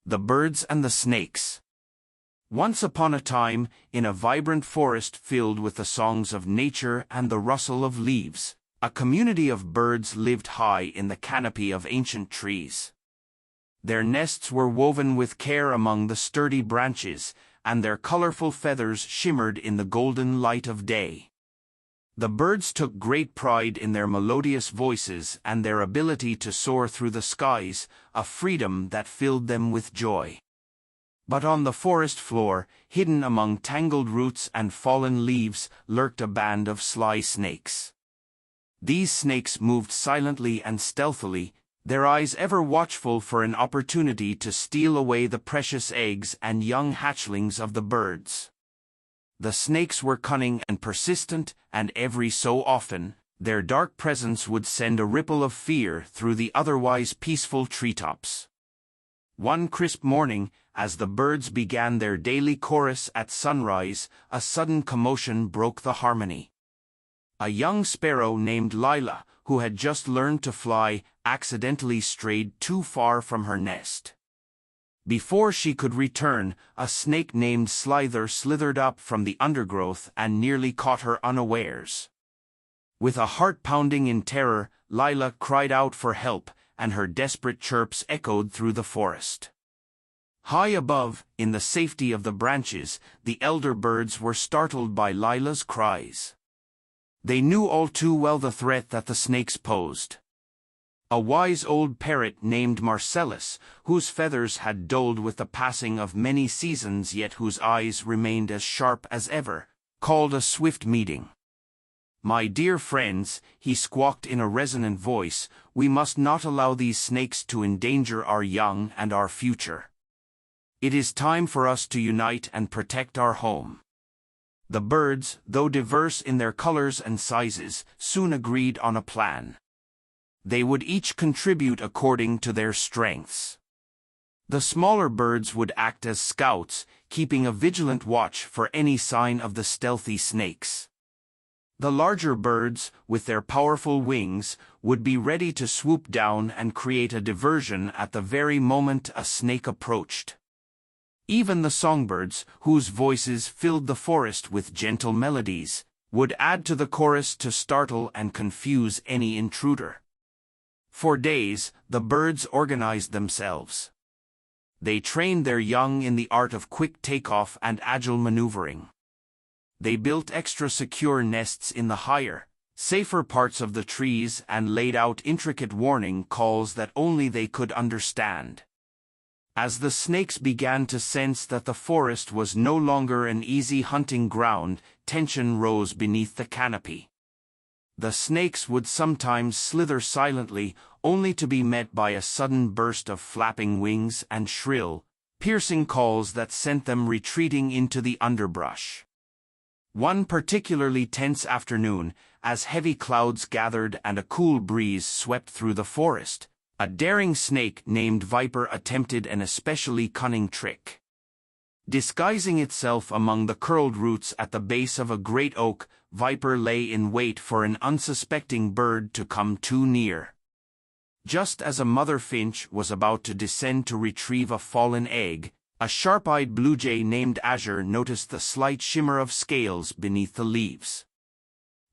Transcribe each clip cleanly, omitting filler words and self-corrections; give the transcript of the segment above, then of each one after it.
The Birds and the Snakes. Once upon a time, in a vibrant forest filled with the songs of nature and the rustle of leaves, a community of birds lived high in the canopy of ancient trees. Their nests were woven with care among the sturdy branches, and their colorful feathers shimmered in the golden light of day. The birds took great pride in their melodious voices and their ability to soar through the skies, a freedom that filled them with joy. But on the forest floor, hidden among tangled roots and fallen leaves, lurked a band of sly snakes. These snakes moved silently and stealthily, their eyes ever watchful for an opportunity to steal away the precious eggs and young hatchlings of the birds. The snakes were cunning and persistent, and every so often, their dark presence would send a ripple of fear through the otherwise peaceful treetops. One crisp morning, as the birds began their daily chorus at sunrise, a sudden commotion broke the harmony. A young sparrow named Lila, who had just learned to fly, accidentally strayed too far from her nest. Before she could return, a snake named Slither slithered up from the undergrowth and nearly caught her unawares. With a heart pounding in terror, Lila cried out for help, and her desperate chirps echoed through the forest. High above, in the safety of the branches, the elder birds were startled by Lila's cries. They knew all too well the threat that the snakes posed. A wise old parrot named Marcellus, whose feathers had dulled with the passing of many seasons yet whose eyes remained as sharp as ever, called a swift meeting. "My dear friends," he squawked in a resonant voice, "we must not allow these snakes to endanger our young and our future. It is time for us to unite and protect our home." The birds, though diverse in their colors and sizes, soon agreed on a plan. They would each contribute according to their strengths. The smaller birds would act as scouts, keeping a vigilant watch for any sign of the stealthy snakes. The larger birds, with their powerful wings, would be ready to swoop down and create a diversion at the very moment a snake approached. Even the songbirds, whose voices filled the forest with gentle melodies, would add to the chorus to startle and confuse any intruder. For days, the birds organized themselves. They trained their young in the art of quick takeoff and agile maneuvering. They built extra secure nests in the higher, safer parts of the trees and laid out intricate warning calls that only they could understand. As the snakes began to sense that the forest was no longer an easy hunting ground, tension rose beneath the canopy. The snakes would sometimes slither silently, only to be met by a sudden burst of flapping wings and shrill, piercing calls that sent them retreating into the underbrush. One particularly tense afternoon, as heavy clouds gathered and a cool breeze swept through the forest, a daring snake named Viper attempted an especially cunning trick. Disguising itself among the curled roots at the base of a great oak, Viper lay in wait for an unsuspecting bird to come too near. Just as a mother finch was about to descend to retrieve a fallen egg, a sharp-eyed blue jay named Azure noticed the slight shimmer of scales beneath the leaves.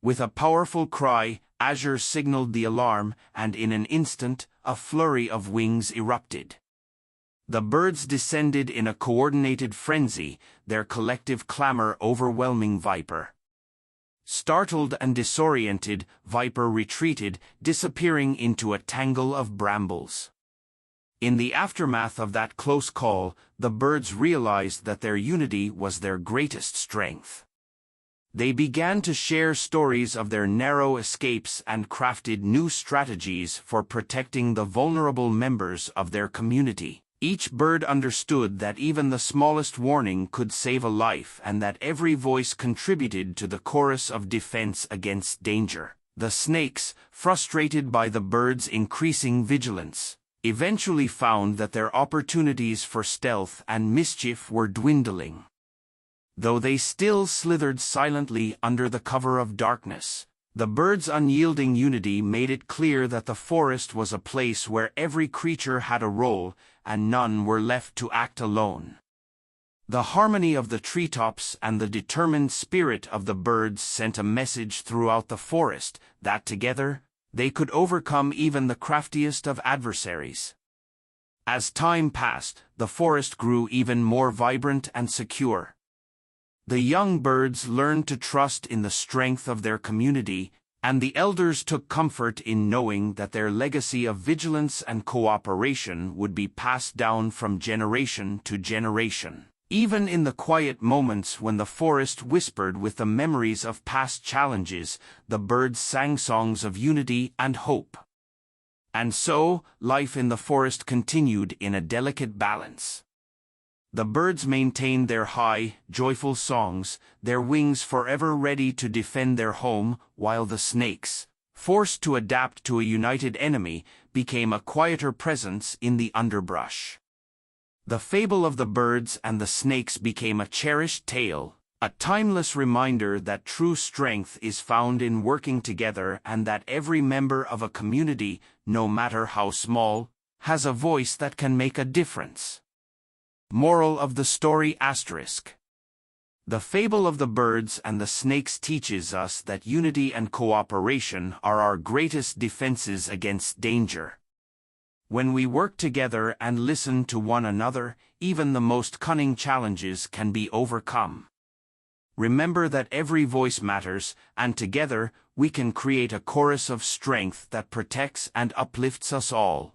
With a powerful cry, Azure signaled the alarm, and in an instant, a flurry of wings erupted. The birds descended in a coordinated frenzy, their collective clamor overwhelming Viper. Startled and disoriented, Viper retreated, disappearing into a tangle of brambles. In the aftermath of that close call, the birds realized that their unity was their greatest strength. They began to share stories of their narrow escapes and crafted new strategies for protecting the vulnerable members of their community. Each bird understood that even the smallest warning could save a life and that every voice contributed to the chorus of defense against danger. The snakes, frustrated by the birds' increasing vigilance, eventually found that their opportunities for stealth and mischief were dwindling. Though they still slithered silently under the cover of darkness, the birds' unyielding unity made it clear that the forest was a place where every creature had a role, and none were left to act alone. The harmony of the treetops and the determined spirit of the birds sent a message throughout the forest that together they could overcome even the craftiest of adversaries. As time passed, the forest grew even more vibrant and secure. The young birds learned to trust in the strength of their community, and the elders took comfort in knowing that their legacy of vigilance and cooperation would be passed down from generation to generation. Even in the quiet moments when the forest whispered with the memories of past challenges, the birds sang songs of unity and hope. And so, life in the forest continued in a delicate balance. The birds maintained their high, joyful songs, their wings forever ready to defend their home, while the snakes, forced to adapt to a united enemy, became a quieter presence in the underbrush. The fable of the birds and the snakes became a cherished tale, a timeless reminder that true strength is found in working together and that every member of a community, no matter how small, has a voice that can make a difference. Moral of the story *. The fable of the birds and the snakes teaches us that unity and cooperation are our greatest defenses against danger. When we work together and listen to one another, even the most cunning challenges can be overcome. Remember that every voice matters, and together we can create a chorus of strength that protects and uplifts us all.